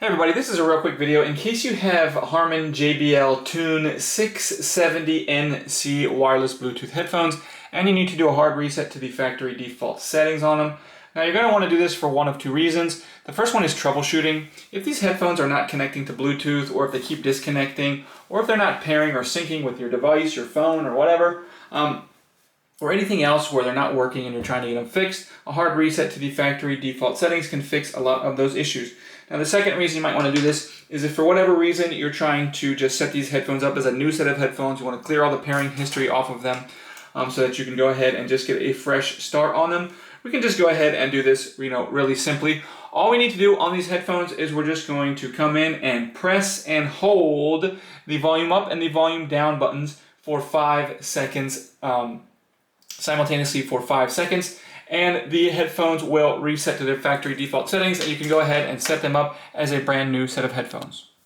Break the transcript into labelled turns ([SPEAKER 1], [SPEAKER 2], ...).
[SPEAKER 1] Hey everybody, this is a real quick video. In case you have Harman JBL Tune 670NC wireless Bluetooth headphones and you need to do a hard reset to the factory default settings on them. Now you're going to want to do this for one of two reasons. The first one is troubleshooting. If these headphones are not connecting to Bluetooth, or if they keep disconnecting, or if they're not pairing or syncing with your device, your phone, or whatever, or anything else where they're not working and you're trying to get them fixed, a hard reset to the factory default settings can fix a lot of those issues. Now the second reason you might want to do this is if for whatever reason you're trying to just set these headphones up as a new set of headphones, you want to clear all the pairing history off of them so that you can go ahead and just get a fresh start on them. We can just go ahead and do this really simply. All we need to do on these headphones is we're just going to come in and press and hold the volume up and the volume down buttons for 5 seconds simultaneously for 5 seconds, and the headphones will reset to their factory default settings, and you can go ahead and set them up as a brand new set of headphones.